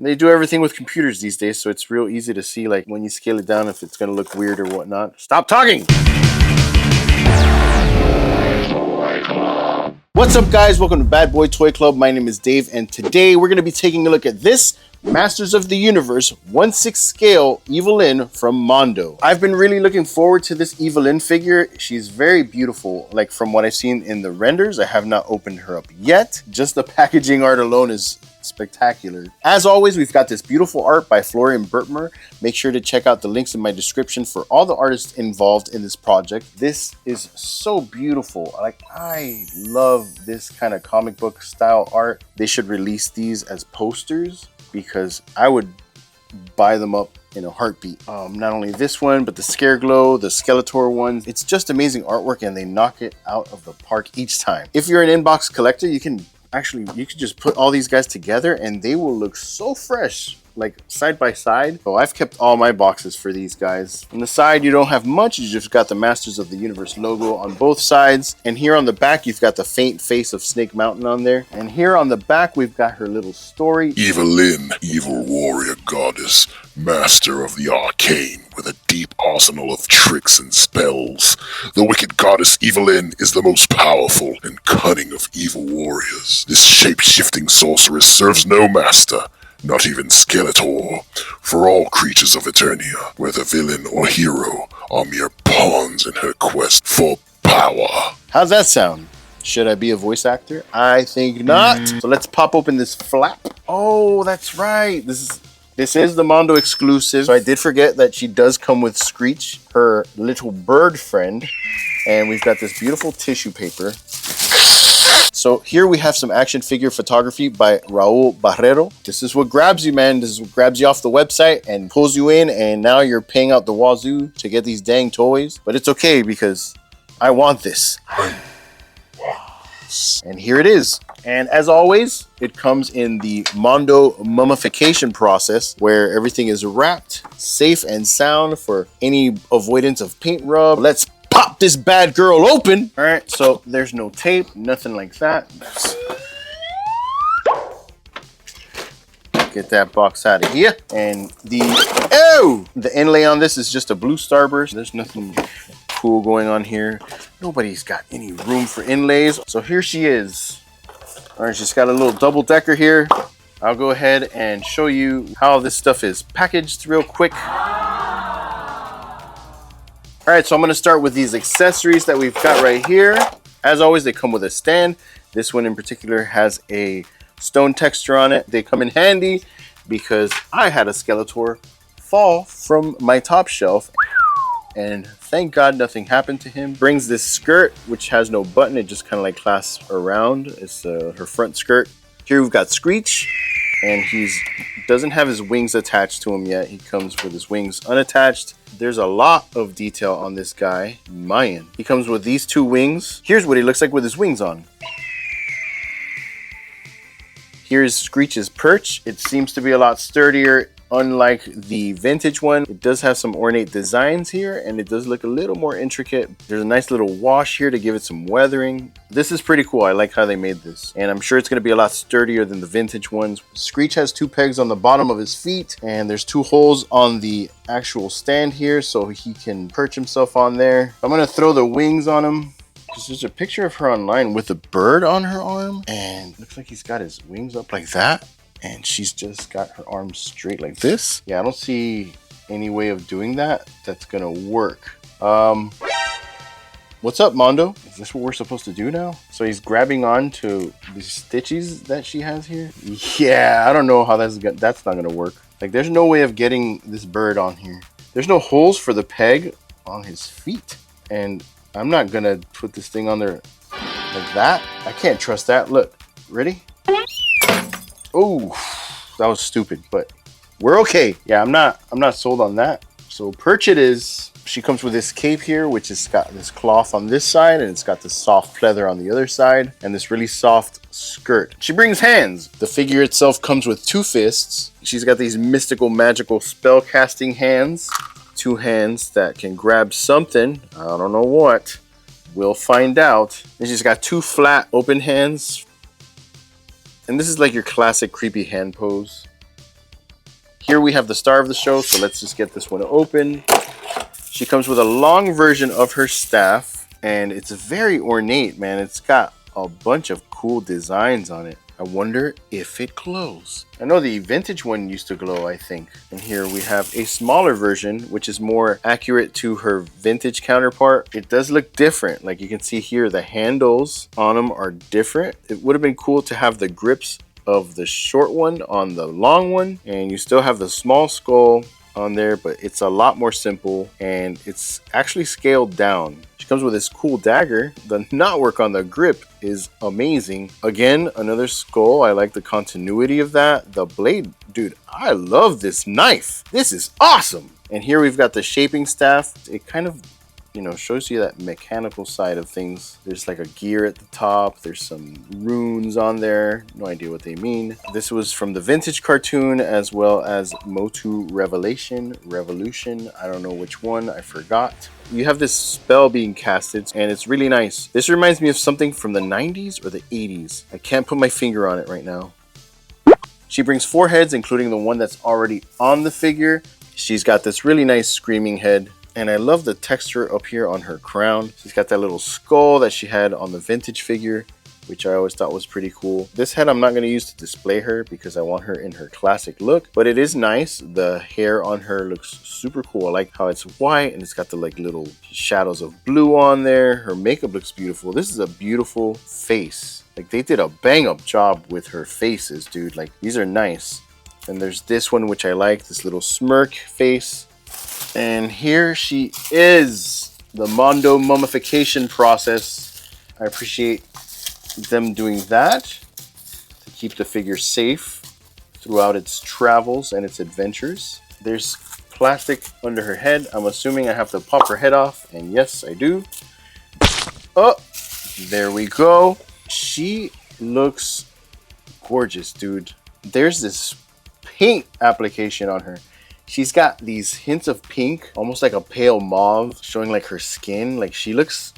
They do everything with computers these days, so it's real easy to see, like, when you scale it down, if it's going to look weird or whatnot. Stop talking! What's up, guys? Welcome to Bad Boy Toy Club. My name is Dave, and today we're going to be taking a look at this Masters of the Universe 1/6 scale Evil-lyn from Mondo. I've been really looking forward to this Evil-lyn figure. She's very beautiful, like from what I've seen in the renders. I have not opened her up yet. Just the packaging art alone is spectacular. As always, we've got this beautiful art by Florian Bertmer. Make sure to check out the links in my description for all the artists involved in this project. This is so beautiful. Like, I love this kind of comic book style art. They should release these as posters because I would buy them up in a heartbeat. Not only this one, but the Scareglow, the Skeletor ones. It's just amazing artwork, and they knock it out of the park each time. If you're an inbox collector, you can just put all these guys together and they will look so fresh, like side by side. So I've kept all my boxes for these guys. On the side, you don't have much. You just got the Masters of the Universe logo on both sides. And here on the back, you've got the faint face of Snake Mountain on there. And here on the back, we've got her little story. Evil-lyn, evil warrior goddess, master of the arcane, with a deep arsenal of tricks and spells. The wicked goddess Evil-lyn is the most powerful and cunning of evil warriors. This shape-shifting sorceress serves no master, not even Skeletor. For all creatures of Eternia, whether villain or hero, are mere pawns in her quest for power. How's that sound? Should I be a voice actor? I think not. So let's pop open this flap. Oh, that's right. This is the Mondo exclusive. So I did forget that she does come with Screeech, her little bird friend. And we've got this beautiful tissue paper. So here we have some action figure photography by Raul Barrero. This is what grabs you, man. This is what grabs you off the website and pulls you in, and now you're paying out the wazoo to get these dang toys. But it's okay because I want this. And here it is. And as always, it comes in the Mondo mummification process where everything is wrapped safe and sound for any avoidance of paint rub. Let's pop this bad girl open. All right, so there's no tape, nothing like that. Get that box out of here. And the inlay on this is just a blue starburst. There's nothing cool going on here. Nobody's got any room for inlays. So here she is. All right, she's got a little double decker here. I'll go ahead and show you how this stuff is packaged real quick. All right, so I'm gonna start with these accessories that we've got right here. As always, they come with a stand. This one in particular has a stone texture on it. They come in handy because I had a Skeletor fall from my top shelf, and thank God nothing happened to him. Brings this skirt, which has no button. It just kind of like clasps around. It's her front skirt. Here we've got Screeech, and doesn't have his wings attached to him yet. He comes with his wings unattached. There's a lot of detail on this guy. Mayan. He comes with these two wings. Here's what he looks like with his wings on. Here's Screech's perch. It seems to be a lot sturdier, unlike the vintage one. It does have some ornate designs here, and it does look a little more intricate. There's a nice little wash here to give it some weathering. This is pretty cool. I like how they made this, and I'm sure it's going to be a lot sturdier than the vintage ones. Screech has two pegs on the bottom of his feet, and there's two holes on the actual stand here so he can perch himself on there. I'm going to throw the wings on him. There's a picture of her online with a bird on her arm, and looks like he's got his wings up like that, and she's just got her arms straight like this. Yeah, I don't see any way of doing that that's gonna work. What's up, Mondo? Is this what we're supposed to do now? So he's grabbing on to these stitches that she has here. Yeah, I don't know how that's not gonna work. Like, there's no way of getting this bird on here. There's no holes for the peg on his feet, and I'm not gonna put this thing on there like that. I can't trust that. Look, ready? Oh, that was stupid, but we're okay. Yeah, I'm not sold on that. So perch it is. She comes with this cape here, which has got this cloth on this side, and it's got this soft pleather on the other side, and this really soft skirt. She brings hands. The figure itself comes with two fists. She's got these mystical, magical spell casting hands. Two hands that can grab something. I don't know what. We'll find out. And she's got two flat open hands. And this is like your classic creepy hand pose. Here we have the star of the show, so let's just get this one open. She comes with a long version of her staff, and it's very ornate, man. It's got a bunch of cool designs on it. I wonder if it glows. I know the vintage one used to glow, I think. And here we have a smaller version, which is more accurate to her vintage counterpart. It does look different. Like you can see here, the handles on them are different. It would have been cool to have the grips of the short one on the long one, and you still have the small skull on there, but it's a lot more simple and it's actually scaled down. She comes with this cool dagger. The knotwork on the grip is amazing. Again, another skull. I like the continuity of that. The blade, dude, I love this knife. This is awesome. And here we've got the shaping staff. It kind of, you know, shows you that mechanical side of things. There's like a gear at the top. There's some runes on there. No idea what they mean. This was from the vintage cartoon as well as Motu Revolution. I don't know which one. I forgot. You have this spell being casted and it's really nice. This reminds me of something from the 90s or the 80s. I can't put my finger on it right now. She brings 4 heads, including the one that's already on the figure. She's got this really nice screaming head. And I love the texture up here on her crown. She's got that little skull that she had on the vintage figure, which I always thought was pretty cool. This head I'm not going to use to display her because I want her in her classic look, but it is nice. The hair on her looks super cool. I like how it's white and it's got the like little shadows of blue on there. Her makeup looks beautiful. This is a beautiful face. Like they did a bang up job with her faces, dude. Like these are nice. And there's this one, which I like, this little smirk face. And here she is, the Mondo mummification process. I appreciate them doing that to keep the figure safe throughout its travels and its adventures. There's plastic under her head. I'm assuming I have to pop her head off, and yes, I do. Oh, there we go. She looks gorgeous, dude. There's this paint application on her. She's got these hints of pink, almost like a pale mauve, showing like her skin. Like she looks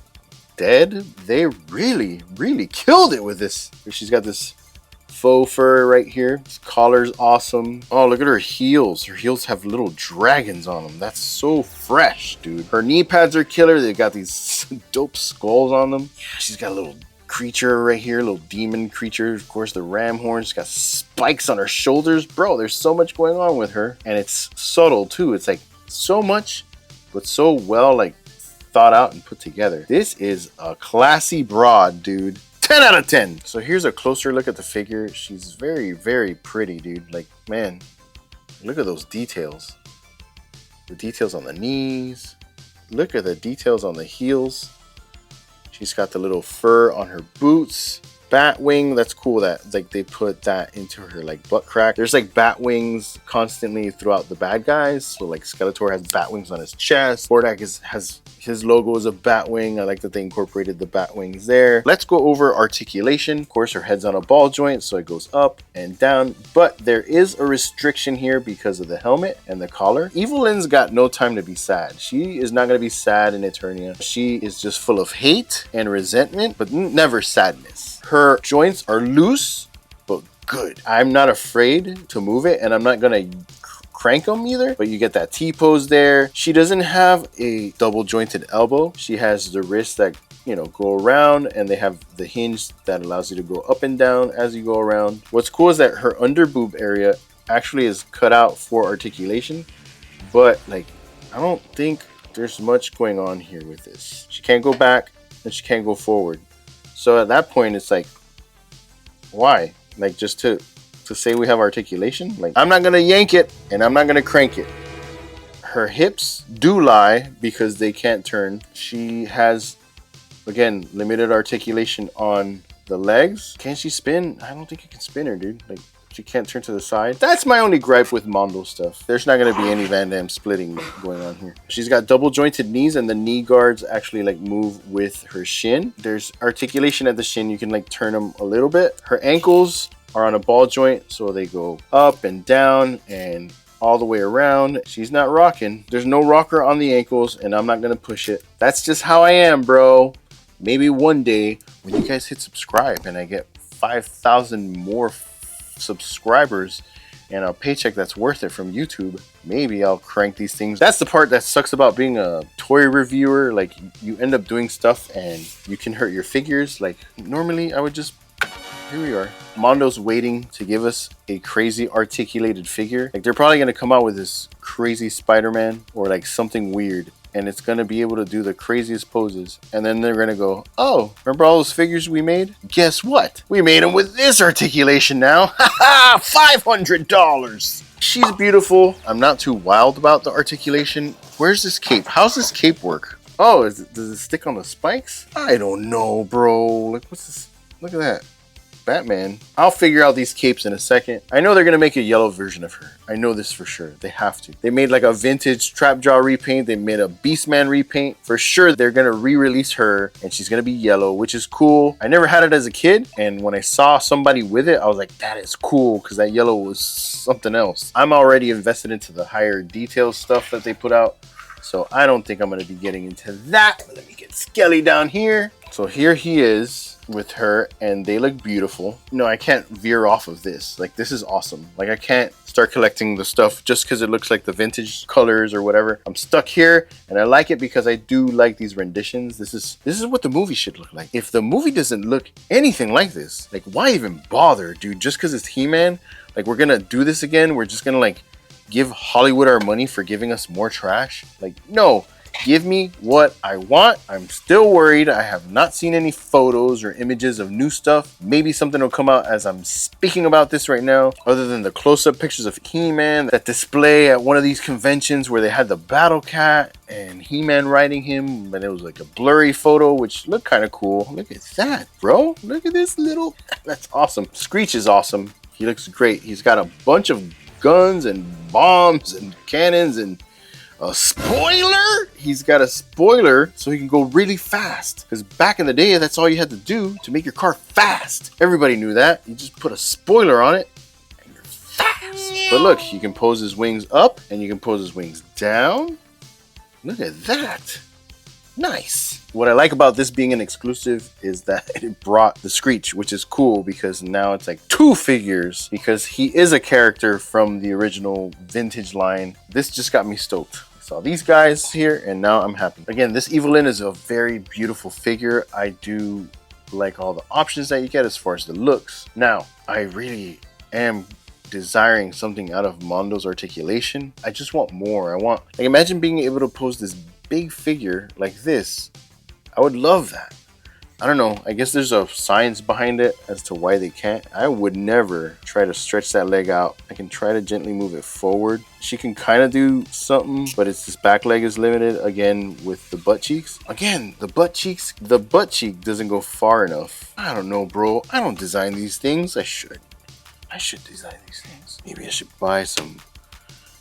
dead. They really, really killed it with this. She's got this faux fur right here. This collar's awesome. Oh, look at her heels. Her heels have little dragons on them. That's so fresh, dude. Her knee pads are killer. They've got these dope skulls on them. She's got a little creature right here, little demon creature. Of course, the ram horn. She's got spikes on her shoulders. Bro, there's so much going on with her. And it's subtle too. It's like so much, but so well like thought out and put together. This is a classy broad, dude. 10 out of 10. So here's a closer look at the figure. She's very, very pretty, dude. Like, man, look at those details. The details on the knees. Look at the details on the heels. She's got the little fur on her boots. Bat wing, that's cool that like they put that into her like butt crack. There's like bat wings constantly throughout the bad guys. So like Skeletor has bat wings on his chest. Hordak has his logo is a bat wing. I like that they incorporated the bat wings there. Let's go over articulation. Of course, her head's on a ball joint, so it goes up and down. But there is a restriction here because of the helmet and the collar. Evil-lyn's got no time to be sad. She is not going to be sad in Eternia. She is just full of hate and resentment, but never sadness. Her joints are loose, but good. I'm not afraid to move it, and I'm not going to crank them either, but you get that T-pose there. She doesn't have a double jointed elbow. She has the wrists that, you know, go around, and they have the hinge that allows you to go up and down as you go around. What's cool is that her under boob area actually is cut out for articulation, but like, I don't think there's much going on here with this. She can't go back and she can't go forward. So at that point, it's like, why? Like, just to say we have articulation? Like, I'm not going to yank it and I'm not going to crank it. Her hips do lie because they can't turn. She has, again, limited articulation on the legs. Can she spin? I don't think you can spin her, dude. Like, she can't turn to the side. That's my only gripe with Mondo stuff. There's not going to be any Van Damme splitting going on here. She's got double jointed knees, and the knee guards actually like move with her shin. There's articulation at the shin. You can like turn them a little bit. Her ankles are on a ball joint, so they go up and down and all the way around. She's not rocking. There's no rocker on the ankles, and I'm not going to push it. That's just how I am, bro. Maybe one day when you guys hit subscribe and I get 5,000 more subscribers, and a paycheck that's worth it from YouTube, maybe I'll crank these things. That's the part that sucks about being a toy reviewer. Like, you end up doing stuff and you can hurt your figures. Like, normally I would just, here we are. Mondo's waiting to give us a crazy articulated figure. Like, they're probably gonna come out with this crazy Spider-Man or like something weird, and it's gonna be able to do the craziest poses. And then they're gonna go, oh, remember all those figures we made? Guess what? We made them with this articulation now. Haha, $500. She's beautiful. I'm not too wild about the articulation. Where's this cape? How's this cape work? Oh, does it stick on the spikes? I don't know, bro. Like, what's this? Look at that. Batman. I'll figure out these capes in a second. I know they're gonna make a yellow version of her. I know this for sure. They have to. They made like a vintage Trapjaw repaint. They made a Beastman repaint. For sure, they're gonna re-release her and she's gonna be yellow, which is cool. I never had it as a kid, and when I saw somebody with it, I was like, that is cool, because that yellow was something else. I'm already invested into the higher detail stuff that they put out, so I don't think I'm gonna be getting into that. Let me get Skelly down here. So here he is with her, and they look beautiful. No, I can't veer off of this. Like, this is awesome. Like, I can't start collecting the stuff just because it looks like the vintage colors or whatever. I'm stuck here, and I like it because I do like these renditions. This is what the movie should look like. If the movie doesn't look anything like this, like, why even bother, dude? Just because it's He-Man, like, we're gonna do this again? We're just gonna like give Hollywood our money for giving us more trash? Like, no. Give me what I want. I'm still worried. I have not seen any photos or images of new stuff. Maybe something will come out as I'm speaking about this right now, other than the close-up pictures of He-Man that display at one of these conventions where they had the Battle Cat and He-Man riding him, but it was like a blurry photo, which looked kind of cool. Look at that, bro. Look at this little... That's awesome. Screech is awesome. He looks great. He's got a bunch of guns and bombs and cannons and a spoiler. He's got a spoiler so he can go really fast, because back in the day, that's all you had to do to make your car fast. Everybody knew that. You just put a spoiler on it and you're fast. But look, you can pose his wings up and you can pose his wings down. Look at that. Nice. What I like about this being an exclusive is that it brought the Screech, which is cool because now it's like 2 figures, because he is a character from the original vintage line. This just got me stoked. I saw these guys here and now I'm happy. Again, this Evil-lyn is a very beautiful figure. I do like all the options that you get as far as the looks. Now, I really am desiring something out of Mondo's articulation. I just want more. Like, imagine being able to pose this big figure like this. I would love that. I don't know. I guess there's a science behind it as to why they can't. I would never try to stretch that leg out. I can try to gently move it forward. She can kind of do something, but it's this back leg is limited again with the butt cheeks. Again, the butt cheek doesn't go far enough. I don't know, bro. I don't design these things. I should design these things. Maybe I should buy some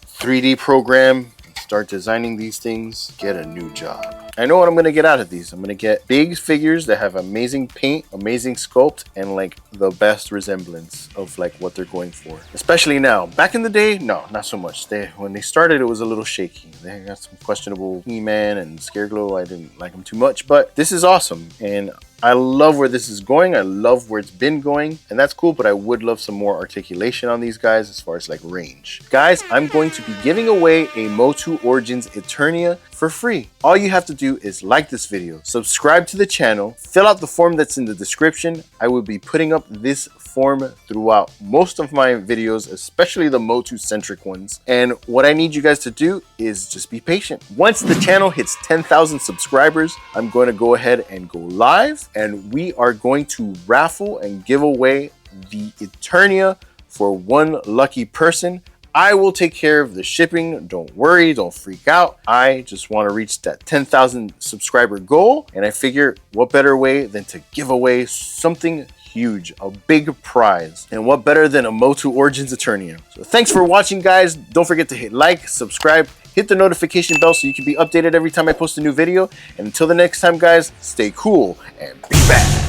3D program, start designing these things, get a new job. I know what I'm gonna get out of these. I'm gonna get big figures that have amazing paint, amazing sculpt, and like the best resemblance of like what they're going for. Especially now. Back in the day, no, not so much. When they started, it was a little shaky. They got some questionable He-Man and Scareglow. I didn't like them too much, but this is awesome. And I love where this is going. I love where it's been going, and that's cool, but I would love some more articulation on these guys as far as like range. Guys, I'm going to be giving away a Motu Origins Eternia for free. All you have to do is like this video, subscribe to the channel, fill out the form that's in the description. I will be putting up this form throughout most of my videos, especially the Motu centric ones. And what I need you guys to do is just be patient. Once the channel hits 10,000 subscribers, I'm going to go ahead and go live, and we are going to raffle and give away the Eternia for one lucky person. I will take care of the shipping. Don't worry, don't freak out. I just want to reach that 10,000 subscriber goal, and I figure what better way than to give away something huge, a big prize. And what better than a Motu Origins Eternia? So thanks for watching, guys. Don't forget to hit like, subscribe, hit the notification bell so you can be updated every time I post a new video. And until the next time, guys, stay cool and be back.